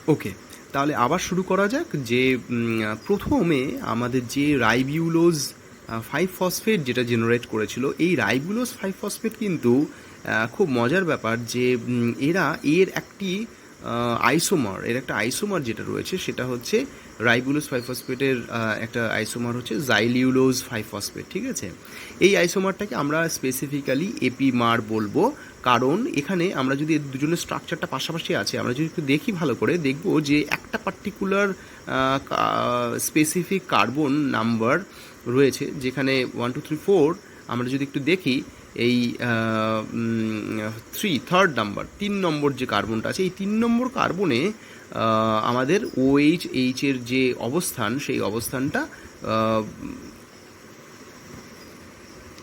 ওকে, তাহলে আবার শুরু করা যাক যে প্রথমে আমাদের যে রাইবিউলোজ 5 ফসফেট যেটা জেনারেট করেছিল, এই রাইবিউলোজ 5 ফসফেট কিন্তু খুব মজার ব্যাপার যে এর একটি আইসোমার, এর একটা আইসোমার যেটা রয়েছে সেটা হচ্ছে রাইবিউলোজ 5 ফসফেটের একটা আইসোমার হচ্ছে জাইলিউলোজ 5 ফসফেট, ঠিক আছে। এই আইসোমারটাকে আমরা স্পেসিফিক্যালি এপিমার বলবো, কারণ এখানে আমরা যদি এর দুজনের স্ট্রাকচারটা পাশাপাশি আছে, আমরা যদি একটু দেখি ভালো করে দেখব যে একটা পার্টিকুলার স্পেসিফিক কার্বন নাম্বার রয়েছে, যেখানে 1 2 3 4 আমরা যদি একটু দেখি এই থার্ড নাম্বার 3 নম্বর যে কার্বনটা আছে, এই 3 নম্বর কার্বনে আমাদের এইচের যে অবস্থান, সেই অবস্থানটা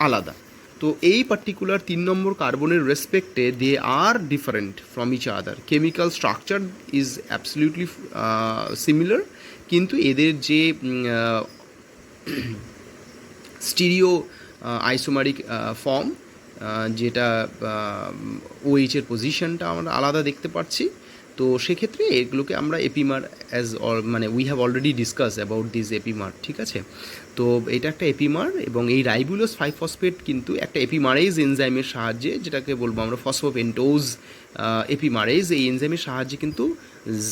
আলাদা। তো এই পার্টিকুলার 3 নম্বর কার্বনের রেসপেক্টে they are different from each other. Chemical structure is absolutely similar, কিন্তু এদের যে স্টিরিও আইসোমারিক ফর্ম, যেটা ওএইচের পজিশনটা আমরা আলাদা দেখতে পাচ্ছি। তো সেক্ষেত্রে এগুলোকে আমরা এপিমার মানে we have already discuss about this epimer, ঠিক আছে। তো এটা একটা এপিমার, এবং এই রাইবিউলোজ 5 ফসফেট কিন্তু একটা এপিমারেজ এনজাইমের সাহায্যে, যেটাকে বলবো আমরা ফসফোপেন্টোজ এপিমারেজ, এই এনজাইমের সাহায্যে কিন্তু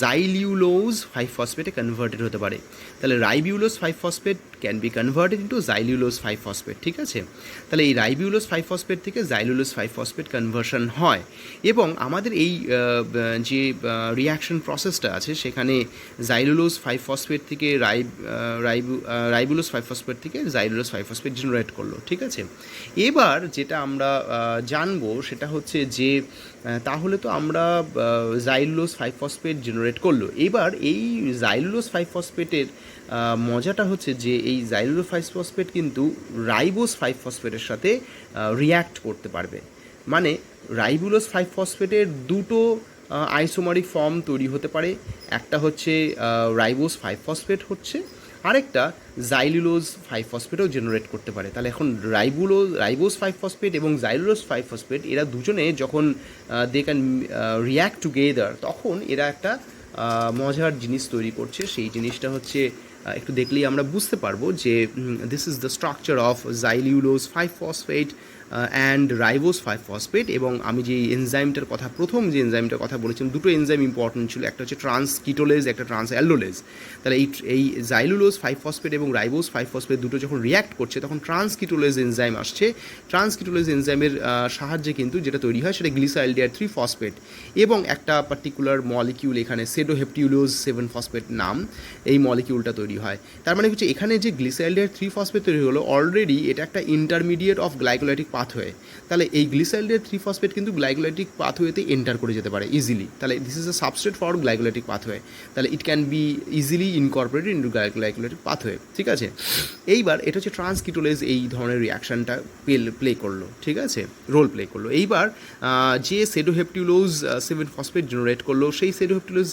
জাইলিউলোজ 5 ফসফেটে কনভার্টেড হতে পারে। তাহলে ribulose 5 phosphate can be converted into xylulose 5 phosphate, ঠিক আছে। তাহলে এই রাইবিউলোজ 5 ফসফেট থেকে জাইলিউলোজ 5 ফসফেট কনভার্সন হয়, এবং আমাদের এই যে রিয়াকশন প্রসেসটা আছে সেখানে জাইলুলোজ 5 ফসফেট থেকে রাইবুলোজ 5 ফসফেট থেকে জাইলুলোজ 5 ফসফেট জেনারেট করলো, ঠিক আছে। এবার যেটা আমরা জানবো সেটা হচ্ছে যে তাহলে তো আমরা জাইলুলোজ 5 ফসফেট জেনারেট করলো, এবার এই জাইলুলোজ 5 ফসফেটের মজাটা হচ্ছে যে এই জাইলুলোজ 5 ফসফেট কিন্তু রাইবোজ 5 ফসফেটের সাথে রিয়্যাক্ট করতে পারবে। মানে রাইবুলোজ 5 ফসফেটের দুটো আইসোমারিক ফর্ম তৈরি হতে পারে, একটা হচ্ছে রাইবোজ 5 ফসফেট হচ্ছে, আরেকটা জাইলুলোজ 5 ফসফেটও জেনারেট করতে পারে। তাহলে এখন রাইবোজ 5 ফসফেট এবং জাইলুলোজ 5 ফসফেট এরা দুজনে যখন দে ক্যান রিয়্যাক্ট টুগেদার, তখন এরা একটা মজার জিনিস তৈরি করছে। সেই জিনিসটা হচ্ছে একটু দেখলেই আমরা বুঝতে পারবো যে this is the structure of xylulose 5 phosphate and ribose 5 phosphate. এবং আমি যে এনজাইমটার কথা, প্রথম যে এনজাইমটার কথা বলেছিলাম, দুটো এনজাইম ইম্পর্টেন্ট ছিল, একটা হচ্ছে ট্রান্সকিটোলেজ, একটা ট্রান্সঅ্যালডোলেজ। তাহলে এই জাইলুলোজ 5 ফসফেট এবং রাইবোজ 5 ফসফেট দুটো যখন রিয়্যাক্ট করছে, তখন ট্রান্সকিটোলেজ এনজাইম আসছে। ট্রান্সকিটোলেজ এনজাইমের সাহায্যে কিন্তু যেটা তৈরি হয় সেটা গ্লিসাইলডিহাইড 3 ফসফেট, এবং একটা পার্টিকুলার মলিকিউল, এখানে সেডোহেপটিউলোজ 7 ফসফেট নাম, এই মলিকিউলটা তৈরি হয়। তার মানে হচ্ছে এখানে যে গ্লিসাইলডিহাইড 3 ফসফেট তৈরি হলো, অলরেডি এটা একটা ইন্টারমিডিয়েট অফ গ্লাইকোলাইটিক পাথওয়ে। তাহলে এই গ্লিসাইলডিহাইড 3 ফসফেট কিন্তু গ্লাইকোলাইটিক পাথওয়েতে এন্টার করে যেতে পারে ইজিলি। তাহলে this is a substrate for glycolytic pathway, তাহলে it can be easily incorporated into glycolytic pathway, ঠিক আছে। এইবার এটা হচ্ছে ট্রান্সকিটোলেজ এই ধরনের রিয়াকশানটা প্লে করলো, ঠিক আছে, রোল প্লে করলো। এইবার যে সেডোহেপটিউলোজ 7 ফসফেট জেনারেট করলো, সেই সেডোহেপটিউলোজ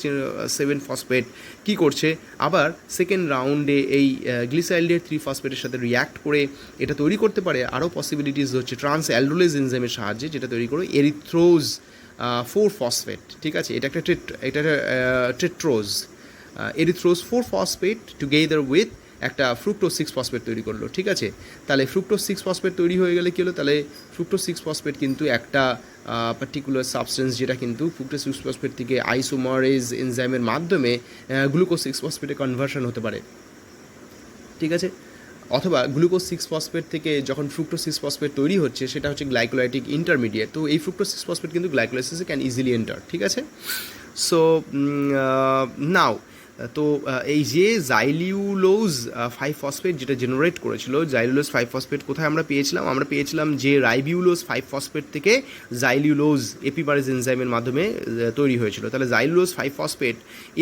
7 ফসফেট কী করছে, আবার সেকেন্ড রাউন্ডে এই গ্লিসাইলডিহাইড 3 ফসফেটের সাথে রিয়্যাক্ট করে এটা তৈরি করতে পারে। আরও পসিবিলিটিস হচ্ছে ট্রান্সঅ্যালডোলেজ এনজাইমের সাহায্যে, যেটা তৈরি করে এরিথ্রোজ 4 ফসফেট, ঠিক আছে। এটা একটা টেট্রোজ, এরিথ্রোজ 4 ফসফেট টুগেদার উইথ একটা ফ্রুক্টোজ 6 ফসফেট তৈরি করলো, ঠিক আছে। তাহলে ফ্রুক্টোজ 6 ফসফেট তৈরি হয়ে গেলে কী হলো, তাহলে ফ্রুক্টোজ 6 ফসফেট কিন্তু একটা পার্টিকুলার সাবস্টেন্স, যেটা কিন্তু ফ্রুক্টোজ 6 ফসফেট থেকে আইসোমারেজ এনজাইমের মাধ্যমে গ্লুকোজ 6 ফসফেটে কনভার্সন হতে পারে, ঠিক আছে। অথবা গ্লুকোজ 6 ফসফেট থেকে যখন ফ্রুক্টোজ 6 ফসফেট তৈরি হচ্ছে, সেটা হচ্ছে গ্লাইকোলাইটিক ইন্টারমিডিয়েট। তো এই ফ্রুক্টোজ 6 ফসফেট কিন্তু গ্লাইকোলাইসিসে ক্যান ইজিলি এন্টার, ঠিক আছে। সো নাও, তো এই যে জাইলিউলোজ 5 ফসফেট যেটা জেনারেট করেছিল, জাইলিউলোজ 5 ফসফেট কোথায় আমরা পেয়েছিলাম? আমরা পেয়েছিলাম যে রাইবিউলোজ 5 ফসফেট থেকে জাইলিউলোজ এপিমারেজ এনজাইমের মাধ্যমে তৈরি হয়েছিল। তাহলে জাইলিউলোজ 5 ফসফেট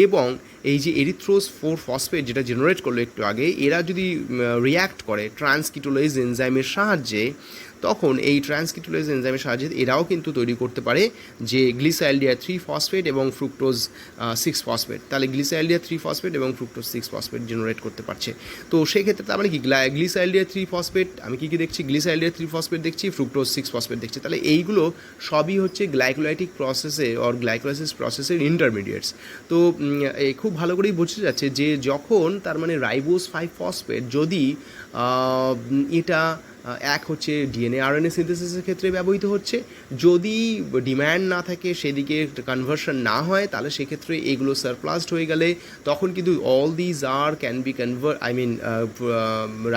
এবং এই যে এরিথ্রোজ 4 ফসফেট যেটা জেনারেট করলো একটু আগে, এরা যদি রিয়্যাক্ট করে ট্রান্সকিটোলেজ এনজাইমের সাহায্যে, তখন এই ট্রান্সকিটোলেজ এনজাইমের সাহায্যে এরাও কিন্তু তৈরি করতে পারে যে গ্লিসাইলডিহাইড 3 ফসফেট এবং ফ্রুক্টোজ 6 ফসফেট। তাহলে গ্লিসাইলডিহাইড 3 ফসফেট এবং ফ্রুক্টোজ 6 ফসফেট জেনারেট করতে পারছে। তো সেক্ষেত্রে তার মানে কি গ্লিসাইলডিহাইড 3 ফসফেট আমি কী দেখছি, গ্লিসাইলডিহাইড 3 ফসফেট দেখছি, ফ্রুক্টোজ 6 ফসফেট দেখছি। তাহলে এইগুলো সবই হচ্ছে গ্লাইকোলাইটিক প্রসেসে অর গ্লাইকোলাইসিস প্রসেসের ইন্টারমিডিয়েটস। তো খুব ভালো করেই বোঝা যাচ্ছে যে যখন তার মানে রাইবোজ 5 ফসফেট যদি এটা এক হচ্ছে ডিএনএ আরএনএ সিনথেসিসের ক্ষেত্রে ব্যবহৃত হচ্ছে, যদি ডিম্যান্ড না থাকে সেদিকে কনভার্সন না হয় তাহলে সেক্ষেত্রে এগুলো সারপ্লাসড হয়ে গেলে তখন কিন্তু all these are can be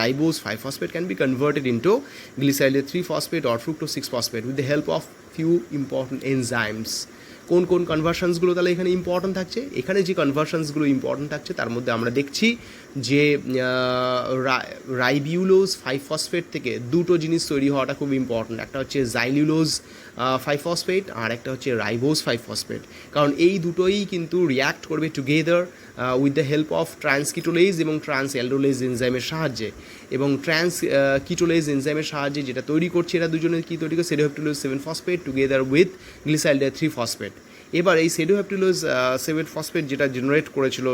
ribose 5 phosphate can be converted into glyceraldehyde 3 phosphate or fructose 6 phosphate with the help of few important enzymes. কোন কোন কনভার্সনসগুলো তাহলে এখানে ইম্পর্ট্যান্ট থাকছে? এখানে যে কনভার্সনসগুলো ইম্পর্ট্যান্ট থাকছে তার মধ্যে আমরা দেখছি যে রাইবিউলোজ 5 ফসফেট থেকে দুটো জিনিস তৈরি হওয়াটা খুব ইম্পর্ট্যান্ট। একটা হচ্ছে জাইলিউলোজ 5 ফসফেট আর একটা হচ্ছে রাইবোজ 5 ফসফেট। কারণ এই দুটোই কিন্তু রিয়্যাক্ট করবে together with the help of transketolase এবং ট্রান্সঅ্যালডোলেজ এনজাইমের সাহায্যে। এবং কিটোলেজ এনজাইমের সাহায্যে যেটা তৈরি করছে এরা দুজনে কী তৈরি করে, সেডোহেপ্টিলোজ 7 ফসফেট টুগেদার উইথ গ্লিসাইলডিহাইড 3 ফসফেট। এবার এই সেডোহেপ্টিলোজ 7 ফসফেট যেটা জেনারেট করেছিল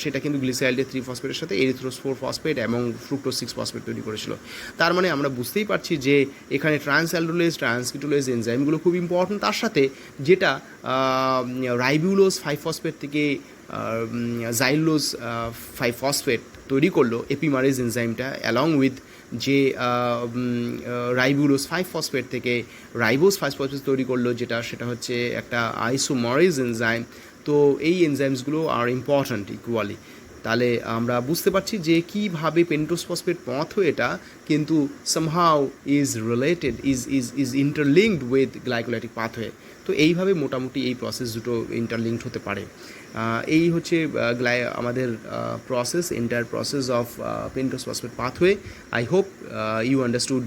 সেটা কিন্তু গ্লিসাইলডিহাইড 3 ফসফেটের সাথে এরিথ্রোজ 4 ফসফেট এবং ফ্রুক্টোজ 6 ফসফেট তৈরি করেছিল। তার মানে আমরা বুঝতেই পারছি যে এখানে ট্রান্সঅ্যালডোলেজ ট্রান্সকিটোলেজ এনজাইমগুলো খুব ইম্পর্ট্যান্ট। তার সাথে যেটা রাইবিউলোজ 5 ফসফেট থেকে জাইলোজ 5 ফসফেট তৈরি করলো এপিমারেজ এনজাইমটা অ্যালং উইথ যে রাইবিউলোজ 5 ফসফেট থেকে রাইবোজ 5 ফসফেট তৈরি করলো সেটা হচ্ছে একটা আইসোমারেজ এনজাইম। তো এই এনজাইমসগুলো আর ইম্পর্ট্যান্ট ইকুয়ালি। তাহলে আমরা বুঝতে পারছি যে কীভাবে পেন্টোজ ফসফেট পাথওয়েটা কিন্তু somehow is related is interlinked with গ্লাইকোলাইটিক pathway. তো এইভাবে মোটামুটি এই প্রসেস দুটো ইন্টারলিঙ্কড হতে পারে। এই হচ্ছে আমাদের process, entire process of pentose phosphate pathway. I hope you understood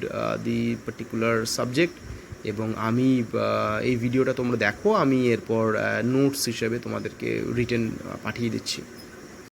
the particular subject. এবং আমি এই ভিডিওটা তোমরা দেখো, আমি এরপর নোটস হিসেবে তোমাদেরকে রিটেন পাঠিয়ে দিচ্ছি।